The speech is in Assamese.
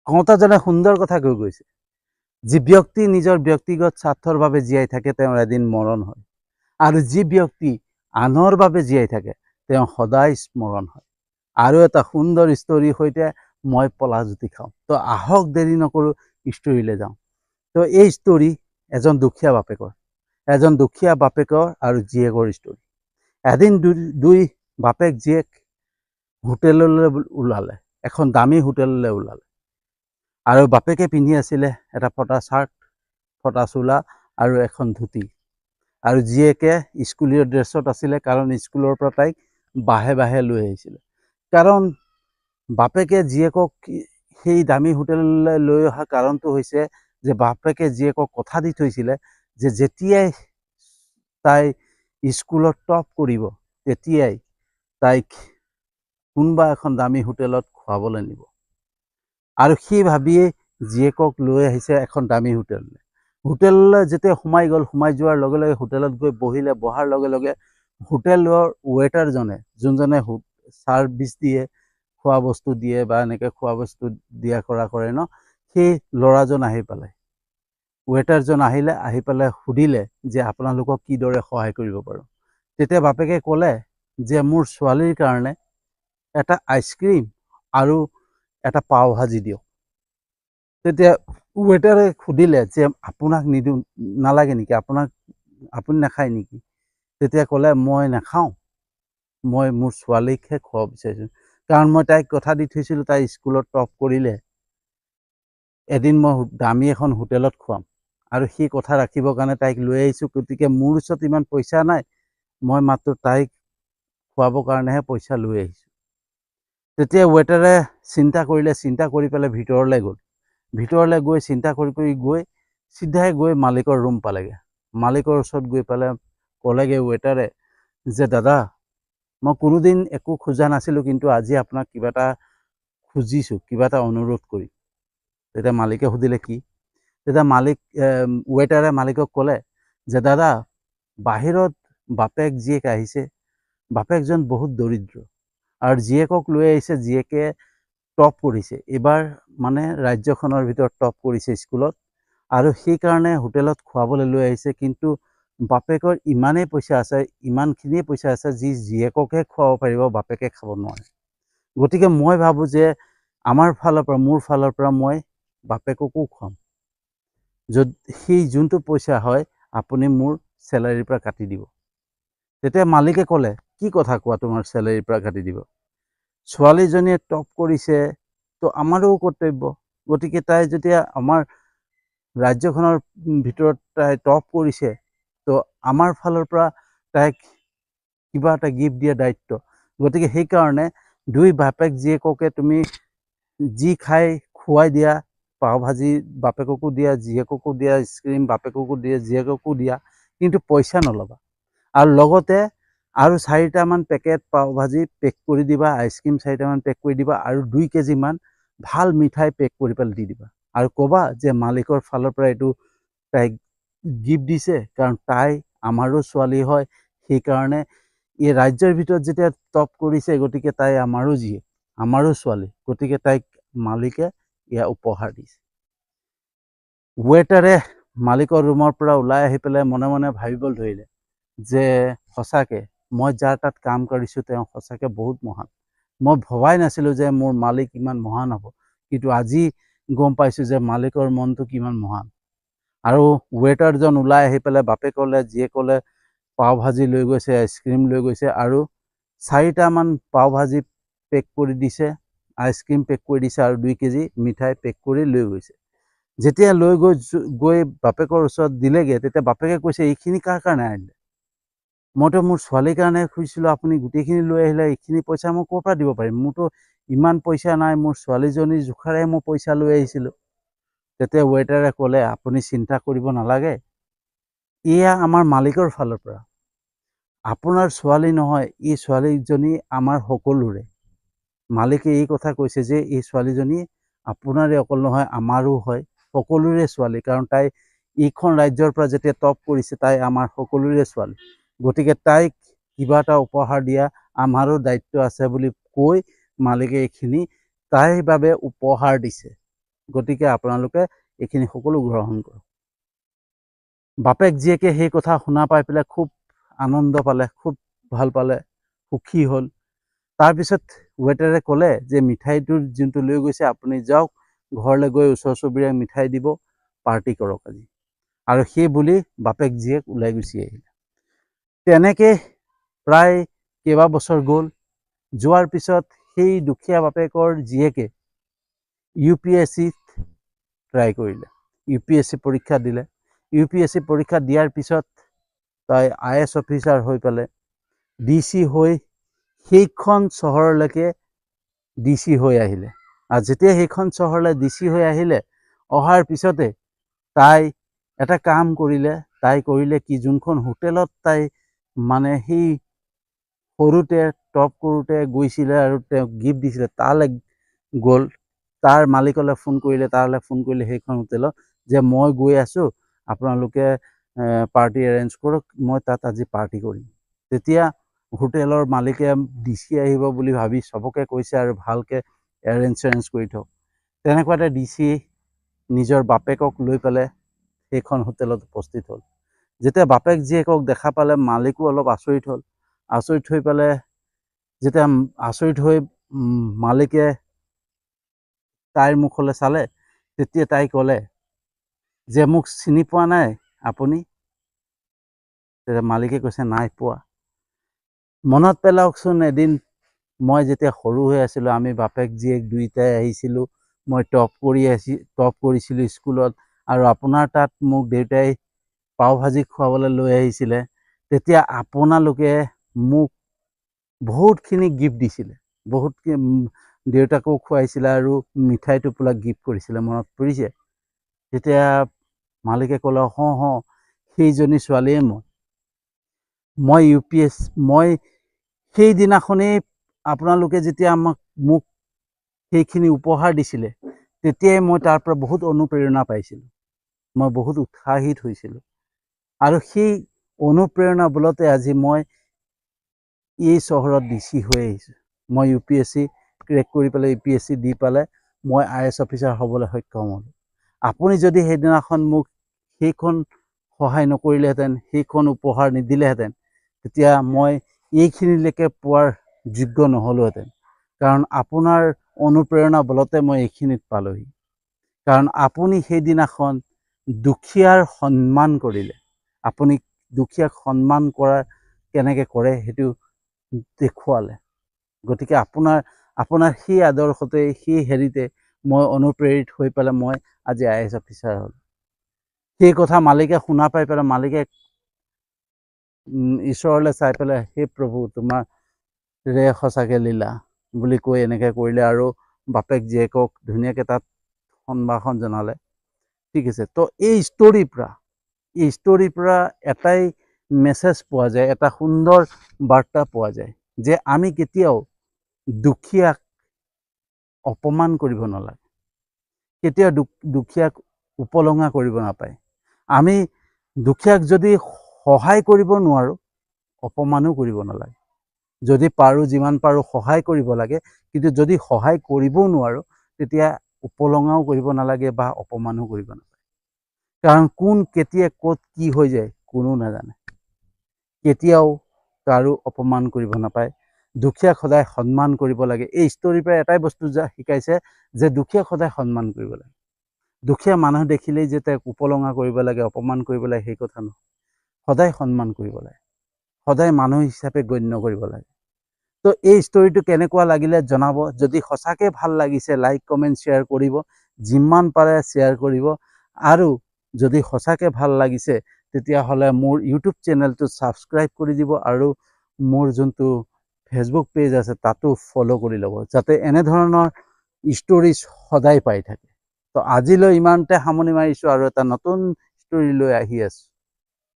কওঁতাজনে সুন্দৰ কথা কৈ গৈছে, যি ব্যক্তি নিজৰ ব্যক্তিগত স্বাৰ্থৰ বাবে জীয়াই থাকে তেওঁৰ এদিন মৰণ হয়, আৰু যি ব্যক্তি আনৰ বাবে জীয়াই থাকে তেওঁ সদায় স্মৰণ হয়। আৰু এটা সুন্দৰ ষ্টৰীৰ সৈতে মই পলাজুতি খাওঁ। তো আহক দেৰি নকৰোঁ, ষ্টৰীলৈ যাওঁ। তো এই ষ্টৰী এজন দুখীয়া বাপেকৰ আৰু জীয়েকৰ ষ্টৰী। এদিন দুই বাপেক জীয়েক হোটেললৈ ওলালে, এখন দামী হোটেললৈ ওলালে। আৰু বাপেকে পিন্ধি আছিলে এটা ফটা চাৰ্ট, ফটা চোলা আৰু এখন ধুতি। আৰু জীয়েকে স্কুলীয় ড্ৰেছত আছিলে, কাৰণ স্কুলৰ পৰা তাইক বাহে বাহে লৈ আহিছিলে। কাৰণ বাপেকে জীয়েকক সেই দামী হোটেললৈ লৈ অহা কাৰণটো হৈছে যে বাপেকে জীয়েকক কথা দি থৈছিলে যে যেতিয়াই তাই স্কুলত টপ কৰিব তেতিয়াই তাইক কোনোবা এখন দামী হোটেলত খুৱাবলৈ নিব। আৰু সেই ভাবিয়েই জীয়েকক লৈ আহিছে এখন দামী হোটেললৈ যেতিয়া সোমাই গ'ল, সোমাই যোৱাৰ লগে লগে হোটেলত গৈ বহিলে। বহাৰ লগে লগে হোটেলৰ ৱেটাৰজনে, যোনজনে ছাৰ্ভিচ দিয়ে, খোৱা বস্তু দিয়ে বা এনেকৈ খোৱা বস্তু দিয়া কৰা কৰে ন, সেই ল'ৰাজন আহি পালে। ৱেটাৰজন আহিলে, আহি পেলাই সুধিলে যে আপোনালোকক কিদৰে সহায় কৰিব পাৰোঁ। তেতিয়া বাপেকে ক'লে যে মোৰ ছোৱালীৰ কাৰণে এটা আইচক্ৰীম আৰু এটা পাও ভাজি দিয়ক। তেতিয়া ৱেটাৰে সুধিলে যে আপোনাক নিদিওঁ নালাগে নেকি, আপুনি নাখায় নেকি? তেতিয়া ক'লে মই নাখাওঁ, মই মোৰ ছোৱালীকহে খুৱাব বিচাৰিছোঁ, কাৰণ মই তাইক কথা দি থৈছিলোঁ তাই স্কুলত টপ কৰিলে এদিন মই দামী এখন হোটেলত খুৱাম, আৰু সেই কথা ৰাখিবৰ কাৰণে তাইক লৈ আহিছোঁ। গতিকে মোৰ ওচৰত ইমান পইচা নাই, মই মাত্ৰ তাইক খুৱাবৰ কাৰণেহে পইচা লৈ আহিছোঁ। তেতিয়া ৱেটাৰে চিন্তা কৰিলে, চিন্তা কৰি পেলাই ভিতৰলৈ গ'ল। ভিতৰলৈ গৈ চিন্তা কৰি গৈ চিধাই গৈ মালিকৰ ৰুম পালেগৈ। মালিকৰ ওচৰত গৈ পেলাই ক'লেগৈ ৱেটাৰে যে দাদা, মই কোনোদিন একো খোজা নাছিলোঁ, কিন্তু আজি আপোনাক কিবা এটা খুজিছোঁ, কিবা এটা অনুৰোধ কৰিম। তেতিয়া মালিকে সুধিলে কি? তেতিয়া ৱেটাৰে মালিকক ক'লে যে দাদা, বাহিৰত বাপেক জীয়েক আহিছে, বাপেকজন বহুত দৰিদ্ৰ, আৰু জীয়েকক লৈ আহিছে, জীয়েকে টপ কৰিছে, এইবাৰ মানে ৰাজ্যখনৰ ভিতৰত টপ কৰিছে স্কুলত, আৰু সেইকাৰণে হোটেলত খুৱাবলৈ লৈ আহিছে। কিন্তু বাপেকৰ ইমানেই পইচা আছে, ইমানখিনিয়ে পইচা আছে যি জীয়েককে খুৱাব পাৰিব, বাপেকে খাব নোৱাৰে। গতিকে মই ভাবোঁ যে মোৰ ফালৰ পৰা মই বাপেককো খুৱাম, সেই যোনটো পইচা হয় আপুনি মোৰ চেলাৰীৰ পৰা কাটি দিব। তেতিয়া মালিকে ক'লে কি কথা কোৱা, তোমাৰ চেলাৰীৰ পৰা কাটি দিব? ছোৱালীজনীয়ে টপ কৰিছে তো আমাৰো কৰ্তব্য। গতিকে তাই যেতিয়া আমাৰ ৰাজ্যখনৰ ভিতৰত তাই টপ কৰিছে, তো আমাৰ ফালৰ পৰা তাইক কিবা এটা গিফ্ট দিয়া দায়িত্ব। গতিকে সেইকাৰণে দুই বাপেক জীয়েককে তুমি যি খাই খুৱাই দিয়া, পাও ভাজি বাপেককো দিয়া, জীয়েককো দিয়া, আইচক্ৰীম বাপেককো দিয়া, জীয়েককো দিয়া, কিন্তু পইচা নল'বা। আৰু লগতে আৰু 4টামান পেকেট পাও ভাজি পেক কৰি দিবা, আইচক্ৰীম 4টামান পেক কৰি দিবা, আৰু 2 কেজিমান ভাল মিঠাই পেক কৰি পেলাই দি দিবা। আৰু ক'বা যে মালিকৰ ফালৰ পৰা এইটো তাইক গিফ্ট দিছে, কাৰণ তাই আমাৰো ছোৱালী হয়, সেইকাৰণে এই ৰাজ্যৰ ভিতৰত যেতিয়া টপ কৰিছে, গতিকে তাই আমাৰো জীয়েক, আমাৰো ছোৱালী, গতিকে তাইক মালিকে এয়া উপহাৰ দিছে। ৱেটাৰে মালিকৰ ৰুমৰ পৰা ওলাই আহি পেলাই মনে মনে ভাবিবলৈ ধৰিলে যে সঁচাকৈ মই যাৰ তাত কাম কৰিছোঁ তেওঁ সঁচাকৈ বহুত মহান। মই ভবাই নাছিলোঁ যে মোৰ মালিক ইমান মহান হ'ব, কিন্তু আজি গম পাইছোঁ যে মালিকৰ মনটো কিমান মহান। আৰু ৱেটাৰজন ওলাই আহি পেলাই বাপেকলৈ জীয়েকলৈ পাও ভাজি লৈ গৈছে, আইচক্ৰীম লৈ গৈছে, আৰু 4টামান পাও ভাজি পেক কৰি দিছে, আইচক্ৰীম পেক কৰি দিছে, আৰু 2 কেজি মিঠাই পেক কৰি লৈ গৈছে। যেতিয়া লৈ গৈ বাপেকৰ ওচৰত দিলেগৈ, তেতিয়া বাপেকে কৈছে এইখিনি কাৰ কাৰণে আনিলে? মইতো মোৰ ছোৱালীৰ কাৰণে খুজিছিলোঁ, আপুনি গোটেইখিনি লৈ আহিলে, এইখিনি পইচা মই ক'ৰ পৰা দিব পাৰিম? মোৰতো ইমান পইচা নাই, মোৰ ছোৱালীজনীৰ জোখাৰে মই পইচা লৈ আহিছিলোঁ। তেতিয়া ৱেটাৰে ক'লে আপুনি চিন্তা কৰিব নালাগে, এয়া আমাৰ মালিকৰ ফালৰ পৰা, আপোনাৰ ছোৱালী নহয়, এই ছোৱালীজনী আমাৰ সকলোৰে। মালিকে এই কথা কৈছে যে এই ছোৱালীজনী আপোনাৰে অকল নহয়, আমাৰো হয়, সকলোৰে ছোৱালী, কাৰণ তাই এইখন ৰাজ্যৰ পৰা যেতিয়া টপ কৰিছে তাই আমাৰ সকলোৰে ছোৱালী। গতিকে তাইক কিবা এটা উপহাৰ দিয়া আমাৰো দায়িত্ব আছে বুলি কৈ মালিকে এইখিনি তাইৰ বাবে উপহাৰ দিছে। গতিকে আপোনালোকে এইখিনি সকলো গ্ৰহণ কৰক। বাপেক জীয়েকে সেই কথা শুনা পাই পেলাই খুব আনন্দ পালে, খুব ভাল পালে, সুখী হ'ল। তাৰপিছত ৱেটাৰে ক'লে যে মিঠাইটো যোনটো লৈ গৈছে আপুনি যাওক, ঘৰলৈ গৈ ওচৰ চুবুৰীয়াক মিঠাই দিব, পাৰ্টি কৰক আজি। আৰু সেই বুলি বাপেক জীয়েক ওলাই গুচি আহিলে। তেনেকৈ প্ৰায় কেইবাবছৰ গ'ল। যোৱাৰ পিছত সেই দুখীয়া বাপেকৰ জীয়েকে UPSC ট্ৰাই কৰিলে, UPSC পৰীক্ষা দিলে। UPSC পৰীক্ষা দিয়াৰ পিছত তাই IAS অফিচাৰ হৈ পেলাই DC হৈ সেইখন চহৰলৈকে DC হৈ আহিলে। আৰু যেতিয়া সেইখন চহৰলৈ DC হৈ আহিলে, অহাৰ পিছতে তাই এটা কাম কৰিলে। তাই কৰিলে কি, যোনখন হোটেলত তাই মানে সেই সৰুতে টপ কৰোঁতে গৈছিলে আৰু তেওঁক গিফ্ট দিছিলে, তালৈ গ'ল। তাৰ মালিকলৈ ফোন কৰিলে, সেইখন হোটেলত যে মই গৈ আছোঁ, আপোনালোকে পাৰ্টি এৰেঞ্জ কৰক, মই তাত আজি পাৰ্টি কৰিম। তেতিয়া হোটেলৰ মালিকে DC আহিব বুলি ভাবি চবকে কৈছে আৰু ভালকৈ এৰেঞ্জ কৰি থওক। তেনেকুৱাতে DC নিজৰ বাপেকক লৈ পেলাই সেইখন হোটেলত উপস্থিত হ'ল। যেতিয়া বাপেক জীয়েকক দেখা পালে, মালিকো অলপ আচৰিত হ'ল। আচৰিত হৈ পেলাই যেতিয়া মালিকে তাইৰ মুখলৈ চালে, তেতিয়া তাই ক'লে যে মোক চিনি পোৱা নাই আপুনি? তেতিয়া মালিকে কৈছে নাই পোৱা। মনত পেলাওকচোন, এদিন মই যেতিয়া সৰু হৈ আছিলোঁ, আমি বাপেক জীয়েক দুয়োটাই আহিছিলোঁ। মই টপ কৰিছিলোঁ স্কুলত, আৰু আপোনাৰ তাত মোক দেউতাই পাও ভাজি খুৱাবলৈ লৈ আহিছিলে। তেতিয়া আপোনালোকে মোক বহুতখিনি গিফ্ট দিছিলে, দেউতাকো খুৱাইছিলে আৰু মিঠাই টোপোলা গিফ্ট কৰিছিলে, মনত পৰিছে? তেতিয়া মালিকে ক'লে সেইজনী ছোৱালীয়ে মই সেইদিনাখনেই আপোনালোকে যেতিয়া মোক সেইখিনি উপহাৰ দিছিলে, তেতিয়াই মই তাৰ পৰা বহুত অনুপ্ৰেৰণা পাইছিলোঁ। মই বহুত উৎসাহিত হৈছিলোঁ, আৰু সেই অনুপ্ৰেৰণা বলতে আজি মই এই চহৰত DC হৈ আহিছোঁ। মই UPSC ক্ৰেক কৰি পেলাই UPSC দি পেলাই মই IAS অফিচাৰ হ'বলৈ সক্ষম হ'লোঁ। আপুনি যদি সেইদিনাখন মোক সেইখন সহায় নকৰিলেহেঁতেন, সেইখন উপহাৰ নিদিলেহেঁতেন, তেতিয়া মই এইখিনিলৈকে পোৱাৰ যোগ্য নহ'লোহেঁতেন। কাৰণ আপোনাৰ অনুপ্ৰেৰণা বলতে মই এইখিনিত পালোহি। কাৰণ আপুনি সেইদিনাখন দুখীয়াৰ সন্মান কৰিলে। আপুনি দুখীয়াক সন্মান কেনেকৈ কৰে সেইটো দেখুৱালে। গতিকে আপোনাৰ সেই আদৰ্শতে, সেই হেৰিতে মই অনুপ্ৰেৰিত হৈ পেলাই মই আজি IAS অফিচাৰ হ'লোঁ। সেই কথা মালিকে শুনা পাই পেলাই মালিকে ঈশ্বৰলৈ চাই পেলাই, হে প্ৰভু, তোমাৰ সঁচাকৈ লীলা বুলি কৈ এনেকৈ কৰিলে, আৰু বাপেক জীয়েকক ধুনীয়াকৈ তাত সম্ভাষণ জনালে। ঠিক আছে। তো এই ষ্টৰিৰ পৰা এটাই মেছেজ পোৱা যায়, এটা সুন্দৰ বাৰ্তা পোৱা যায়, যে আমি কেতিয়াও দুখীয়াক অপমান কৰিব নালাগে, কেতিয়াও দুখীয়াক উপলঙা কৰিব নাপায়। আমি দুখীয়াক যদি সহায় কৰিব নোৱাৰোঁ, অপমানো কৰিব নালাগে। যদি পাৰোঁ, যিমান পাৰোঁ সহায় কৰিব লাগে, কিন্তু যদি সহায় কৰিবও নোৱাৰোঁ, তেতিয়া উপলঙাও কৰিব নালাগে বা অপমানো কৰিব নালাগে। কাৰণ কোন কেতিয়া ক'ত কি হৈ যায় কোনো নাজানে। কেতিয়াও কাৰো অপমান কৰিব নাপায়, দুখীয়াক সদায় সন্মান কৰিব লাগে। এই ষ্টৰিৰ পৰা এটাই বস্তু শিকাইছে, যে দুখীয়াক সদায় সন্মান কৰিব লাগে। দুখীয়া মানুহ দেখিলেই যে তেওঁক উপলঙা কৰিব লাগে, অপমান কৰিব লাগে, সেই কথা নহয়। সদায় সন্মান কৰিব লাগে, সদায় মানুহ হিচাপে গণ্য কৰিব লাগে। তো এই ষ্টৰিটো কেনেকুৱা লাগিলে জনাব। যদি সঁচাকৈ ভাল লাগিছে, লাইক কমেণ্ট শ্বেয়াৰ কৰিব, যিমান পাৰে শ্বেয়াৰ কৰিব। আৰু যদি সঁচাকৈ ভাল লাগিছে, তেতিয়াহ'লে মোৰ ইউটিউব চেনেলটো ছাবস্ক্ৰাইব কৰি দিব, আৰু মোৰ যোনটো ফেচবুক পেজ আছে তাতো ফ'ল' কৰি ল'ব, যাতে এনেধৰণৰ ষ্টৰিজ সদায় পাই থাকে। তো আজিলৈ ইমানতে সামৰণি মাৰিছোঁ, আৰু এটা নতুন ষ্টৰি লৈ আহি আছোঁ।